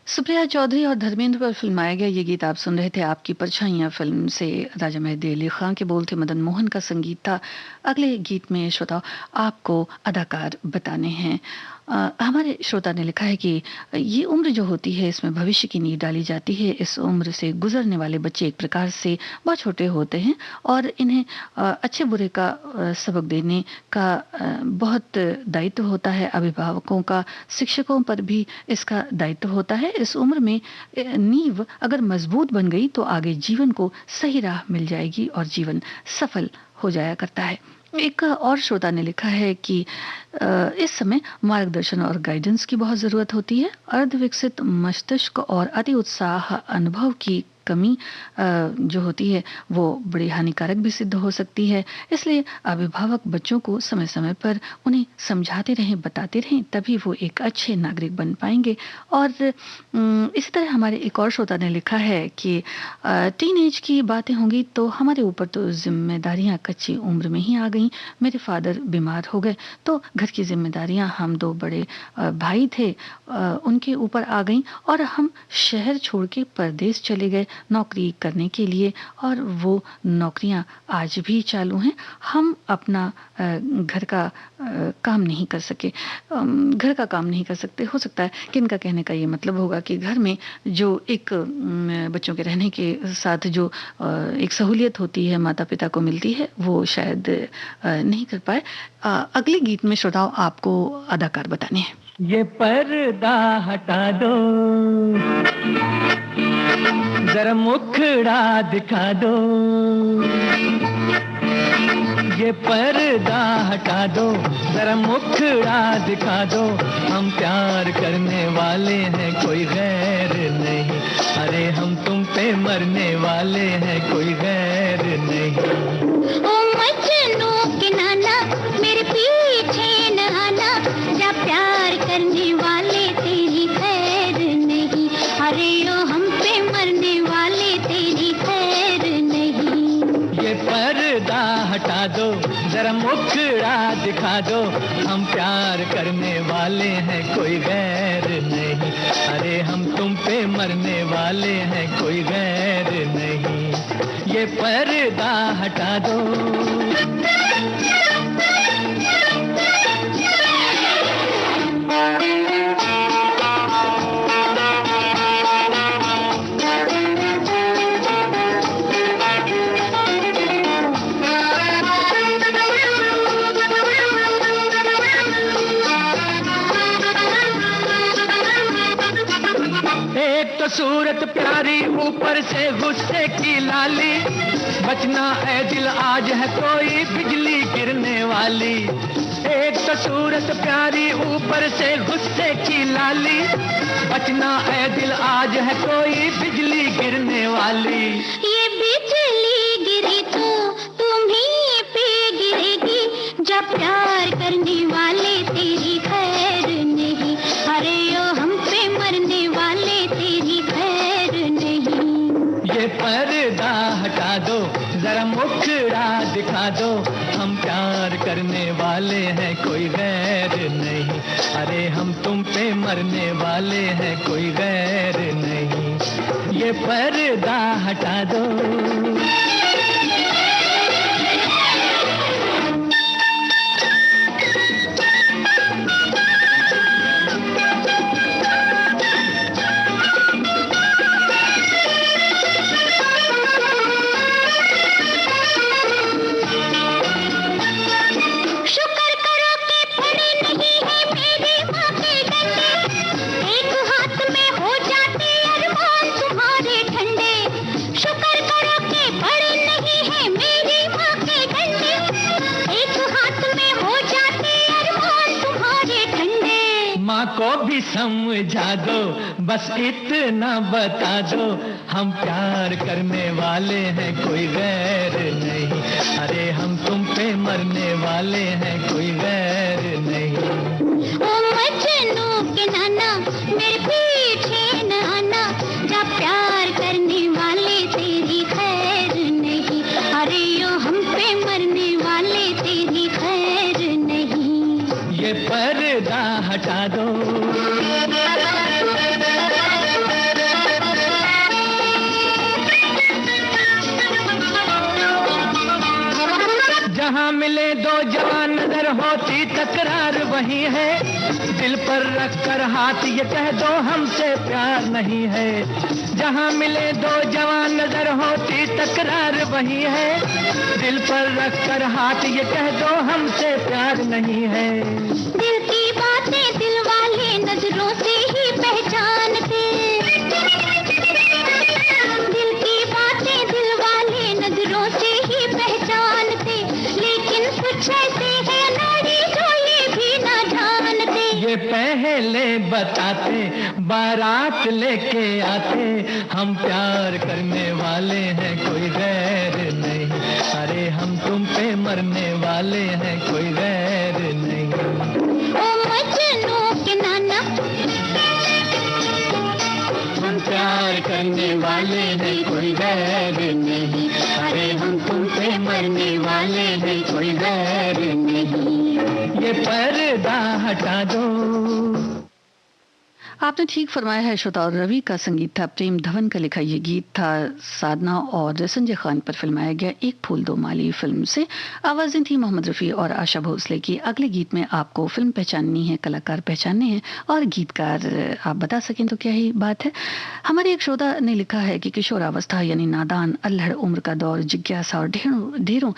सुप्रिया चौधरी और धर्मेंद्र पर फिल्माया गया ये गीत आप सुन रहे थे आपकी परछाइयां फिल्म से। राजा मेहदी अली खान के बोल थे, मदन मोहन का संगीत था। अगले गीत में श्रोताओ आपको अदाकार बताने हैं। हमारे श्रोता ने लिखा है कि ये उम्र जो होती है इसमें भविष्य की नींव डाली जाती है। इस उम्र से गुजरने वाले बच्चे एक प्रकार से बहुत छोटे होते हैं और इन्हें अच्छे बुरे का सबक देने का बहुत दायित्व होता है। अभिभावकों का, शिक्षकों पर भी इसका दायित्व होता है। इस उम्र में नींव अगर मजबूत बन गई तो आगे जीवन को सही राह मिल जाएगी और जीवन सफल हो जाया करता है। एक और श्रोता ने लिखा है कि इस समय मार्गदर्शन और गाइडेंस की बहुत ज़रूरत होती है। अर्धविकसित मस्तिष्क और अति उत्साह अनुभव की कमी जो होती है वो बड़ी हानिकारक भी सिद्ध हो सकती है। इसलिए अभिभावक बच्चों को समय समय पर उन्हें समझाते रहें, बताते रहें, तभी वो एक अच्छे नागरिक बन पाएंगे। और इसी तरह हमारे एक और श्रोता ने लिखा है कि टीन एज की बातें होंगी तो हमारे ऊपर तो जिम्मेदारियां कच्ची उम्र में ही आ गई। मेरे फादर बीमार हो गए तो घर की जिम्मेदारियां हम दो बड़े भाई थे उनके ऊपर आ गई और हम शहर छोड़ के परदेश चले गए नौकरी करने के लिए और वो नौकरियां आज भी चालू हैं। हम अपना घर का काम नहीं कर सके, घर का काम नहीं कर सकते। हो सकता है कि इनका कहने का ये मतलब होगा कि घर में जो एक बच्चों के रहने के साथ जो एक सहूलियत होती है माता पिता को मिलती है वो शायद नहीं कर पाए। अगले गीत में श्रोताओं आपको अदाकार बताने हैं। ये पर्दा हटा दो, जरा मुखड़ा दिखा दो। ये पर्दा हटा दो, जरा मुखड़ा दिखा दो। हम प्यार करने वाले हैं, कोई गैर नहीं। अरे हम तुम पे मरने वाले हैं, कोई गैर नहीं। ओ मजनू के नाना मेरे पीछे न आना, जा प्यार करने वाले तेरी खैर नहीं। अरे ओ हम पे मरने वाले तेरी खैर नहीं। ये पर्दा हटा दो, जरा मुखड़ा दिखा दो। हम प्यार करने वाले हैं, कोई गैर नहीं। अरे हम तुम पे मरने वाले हैं, कोई गैर नहीं। ये पर्दा हटा दो। सूरत प्यारी ऊपर से गुस्से की लाली, बचना है दिल आज है कोई बिजली गिरने वाली। एक तो सूरत प्यारी ऊपर से गुस्से की लाली, बचना है दिल आज है कोई बिजली गिरने वाली। ये बिजली गिरी तो तुम्हीं पे गिरेगी, जब प्यार करने वाले तेरी खैर नहीं। अरे ओ हम पे मरने वाले तेरी खैर नहीं। ये पर्दा हटा दो, जरा मुखड़ा दिखा दो। हम प्यार करने वाले हैं, कोई गैर नहीं। अरे हम तुम पे मरने वाले हैं, कोई गैर नहीं। ये पर्दा हटा दो। को भी समझा दो, बस इतना बता दो। हम प्यार करने वाले हैं, कोई गैर नहीं। अरे हम तुम पे मरने वाले हैं, कोई गैर नहीं। ओ मजनू के नाना मेरे पीछे न आना, जा प्यार करने वाले तेरी खैर नहीं। अरे ओ हम पे मरने वाले तेरी खैर नहीं। ये पर्दा हटा दो। जहाँ मिले दो जवान नजर होती तकरार वही है, दिल पर रख कर हाथ ये कह दो हमसे प्यार नहीं है। जहाँ मिले दो जवान नजर होती तकरार वही है, दिल पर रख कर हाथ ये कह दो हमसे प्यार नहीं है। दिल की बातें दिल वाले नजरों से ही पहचानते, दिल की बातें दिल वाले नजरों से ही पहचानते, लेकिन कुछ ऐसे हैं नारी जो ये भी ना जानते। ये पहले बताते बारात लेके आते, हम प्यार करने वाले हैं कोई गैर नहीं, अरे हम तुम पे मरने वाले हैं कोई गैर नहीं। ओ मजनू के नाना, हम प्यार करने वाले हैं कोई गैर नहीं, अरे हम तुम पे मरने वाले हैं कोई गैर नहीं। ये पर्दा हटा दो। आपने ठीक फरमाया है श्रोता, और रवि का संगीत था, प्रेम धवन का लिखा ये गीत था, साधना और संजय खान पर फिल्माया गया एक फूल दो माली फिल्म से। आवाजें थी मोहम्मद रफ़ी और आशा भोसले की। अगले गीत में आपको फिल्म पहचाननी है, कलाकार पहचानने हैं और गीतकार आप बता सकें तो क्या ही बात है। हमारे एक श्रोता ने लिखा है कि किशोरावस्था यानी नादान अल्हड़ उम्र का दौर, जिज्ञासा और ढेरों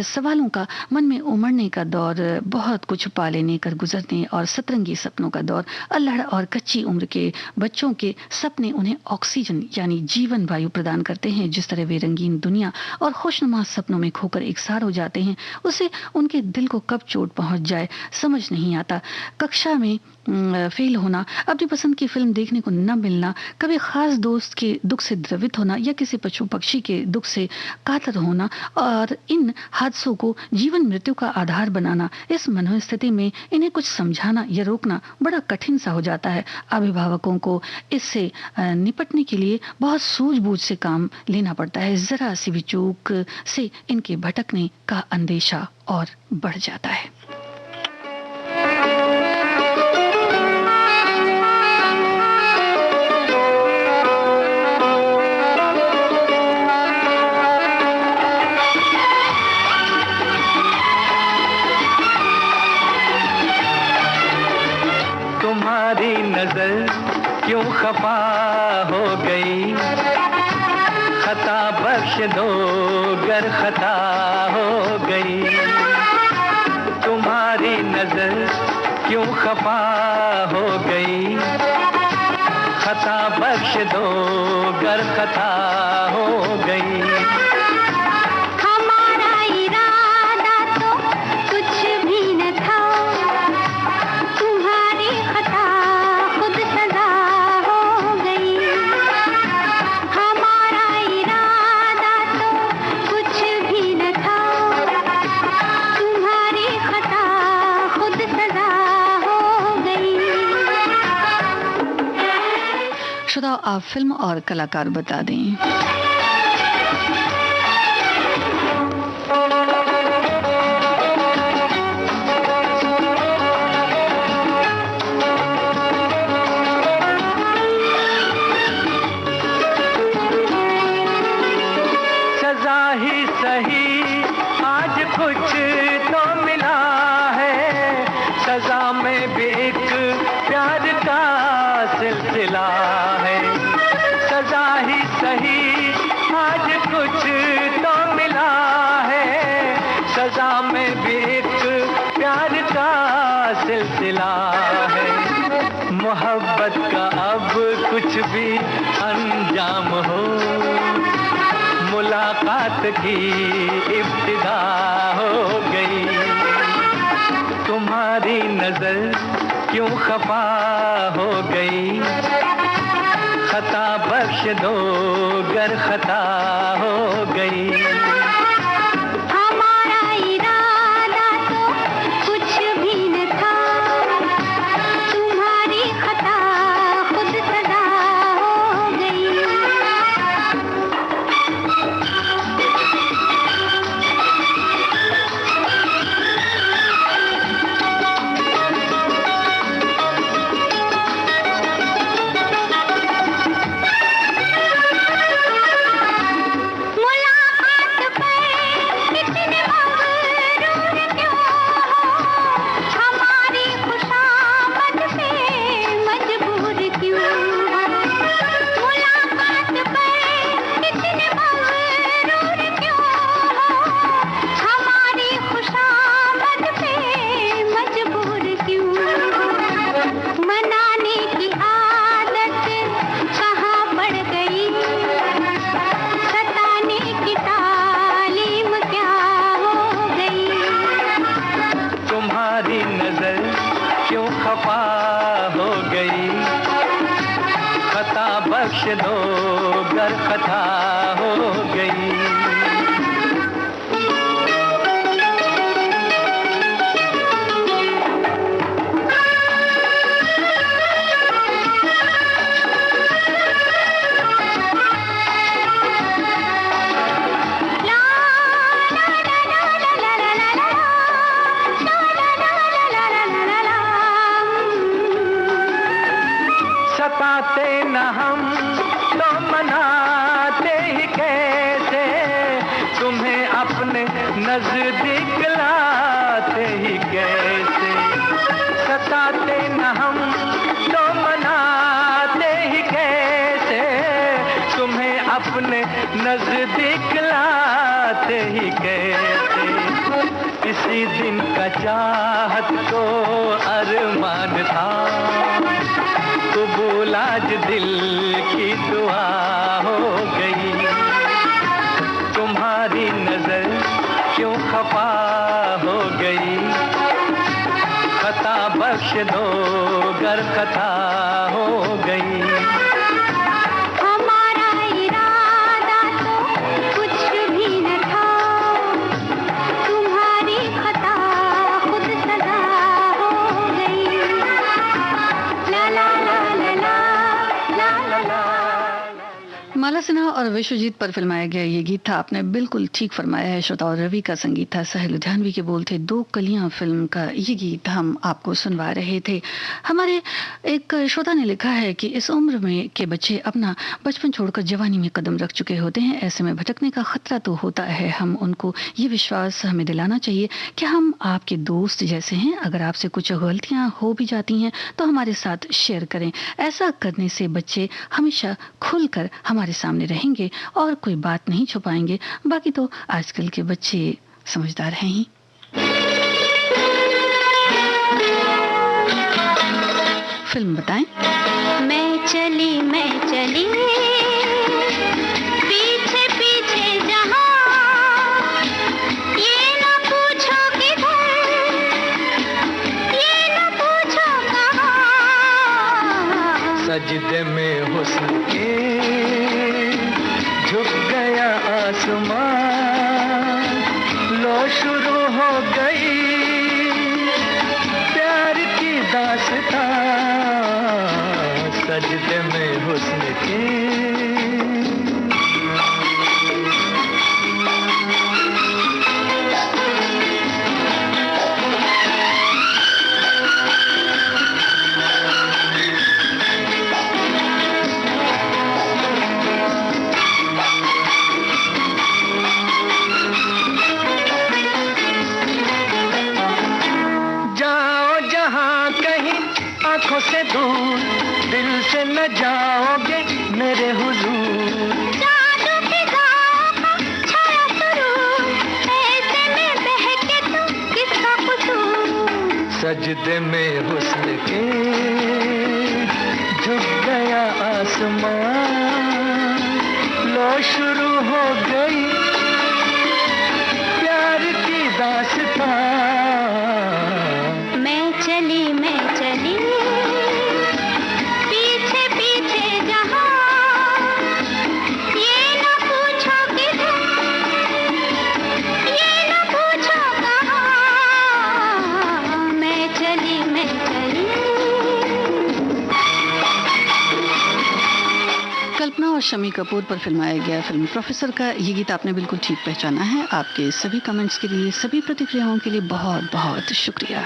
सवालों का मन में उमड़ने का दौर, बहुत कुछ पा लेने कर गुजरने और सतरंगी सपनों का दौर। अल्हड़ और कच्ची उम्र के बच्चों के सपने उन्हें ऑक्सीजन यानी जीवन वायु प्रदान करते हैं। जिस तरह वे रंगीन दुनिया और खुशनुमा सपनों में खोकर एकसार हो जाते हैं, उसे उनके दिल को कब चोट पहुंच जाए समझ नहीं आता। कक्षा में फेल होना, अपनी पसंद की फिल्म देखने को न मिलना, कभी खास दोस्त के दुख से द्रवित होना या किसी पशु पक्षी के दुख से कातर होना और इन हादसों को जीवन मृत्यु का आधार बनाना, इस मनोस्थिति में इन्हें कुछ समझाना या रोकना बड़ा कठिन सा हो जाता है। अभिभावकों को इससे निपटने के लिए बहुत सूझबूझ से काम लेना पड़ता है। जरा सी भी चूक से इनके भटकने का अंदेशा और बढ़ जाता है। तुम्हारी नजर क्यों खफा हो गई, खता बख्श दो गर खता हो गई। तुम्हारी नजर क्यों खफा हो गई, खता बख्श दो गर खता हो गई। हमारा इरादा तो कुछ भी न था, तुम्हारी खता खुद सजा हो गई। हमारा इरादा तो कुछ भी न था, तुम्हारी खता खुद सजा हो गई। श्रोता, आप फिल्म और कलाकार बता दें। सजा ही सही आज कुछ तो मिला है, सजा में भी एक प्यार का सिलसिला है। सजा ही सही आज कुछ तो मिला है, सजा में भी एक प्यार का सिलसिला है। मोहब्बत का अब कुछ भी अंजाम हो, मुलाकात की इब्तिदा हो गई। तुम्हारी नजर क्यों खफा हो गई, खता बख्श दो गर खता हो गई। हमारा इरादा तो कुछ भी न था, तुम्हारी खता खुद सजा हो गई। मुलाकात हो गई, खता बख्श दो गर खता हो गई। सताते न हम तो मनाते ही कैसे, तुम्हें अपने नजदीक लाते ही कैसे। सताते न हम तो मनाते ही कैसे, तुम्हें अपने नजदीक लाते ही कैसे। इसी दिन का चाहत को अरमान था, कबूल आज दिल की दुआ हो गई। तुम्हारी नजर क्यों खफा हो गई, खता बख्श दो गर खता हो गई। हमारा इरादा तो कुछ भी न था, तुम्हारी खता खुद सजा हो गई। ला ला ला ला ला ला ला। माला सिन्हा और विश्वजीत पर फिल्माया गया ये गीत था। आपने बिल्कुल ठीक फरमाया है श्रोता, और रवि का संगीत था, साहिल लुधियानवी के बोल थे। दो कलियां फिल्म का ये गीत हम आपको सुनवा रहे थे। हमारे एक श्रोता ने लिखा है कि इस उम्र में के बच्चे अपना बचपन छोड़कर जवानी में कदम रख चुके होते हैं, ऐसे में भटकने का खतरा तो होता है। हम उनको ये विश्वास हमें दिलाना चाहिए कि हम आपके दोस्त जैसे हैं। अगर आपसे कुछ गलतियां हो भी जाती हैं तो हमारे साथ शेयर करें। ऐसा करने से बच्चे हमेशा खुलकर हमारे सामने रहेंगे और कोई बात नहीं छुपाएंगे। बाकी तो आजकल के बच्चे समझदार हैं ही। फिल्म बताएं। मैं चली पीछे पीछे जहां, ये न पूछो किधर, ये न पूछो कहां। सजदे में हुस्न के झुक गया आसमान, लो शुरू हो गई प्यार की दास्तां। सजदे में हुस्न के आंखों से दूर, दिल से न जाओगे मेरे हुजूर। जादू की गाहों का छाया सुरूर, ऐसे में बहके तुम किसका कसूर। सजदे में हुस्न के झुक गया आसमान, लो शुरू हो गई प्यार की दास्तां। मैं चली पीछे पीछे जहां, ये न पूछो किधर, ये न पूछो कहां। मैं चली कल्पना और शमी कपूर पर फिल्माया गया फिल्म प्रोफेसर का ये गीत आपने बिल्कुल ठीक पहचाना है। आपके सभी कमेंट्स के लिए, सभी प्रतिक्रियाओं के लिए बहुत बहुत शुक्रिया।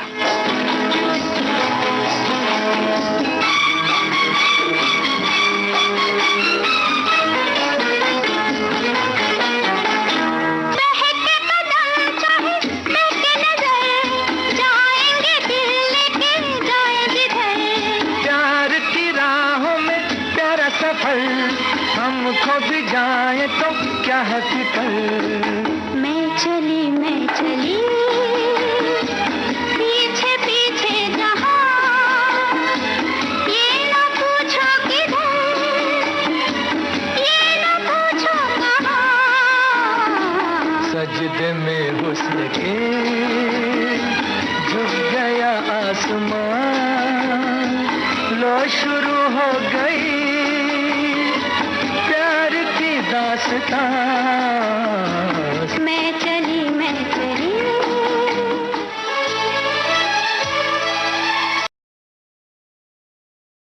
हमको भी जाए तो क्या है फिक्र। मैं चली पीछे पीछे जहां, ये न पूछो किधर, ये न पूछो कहां। सजदे में हुस्न के झुक गया आसमान, शुरू हो गई प्यार की दास्तां।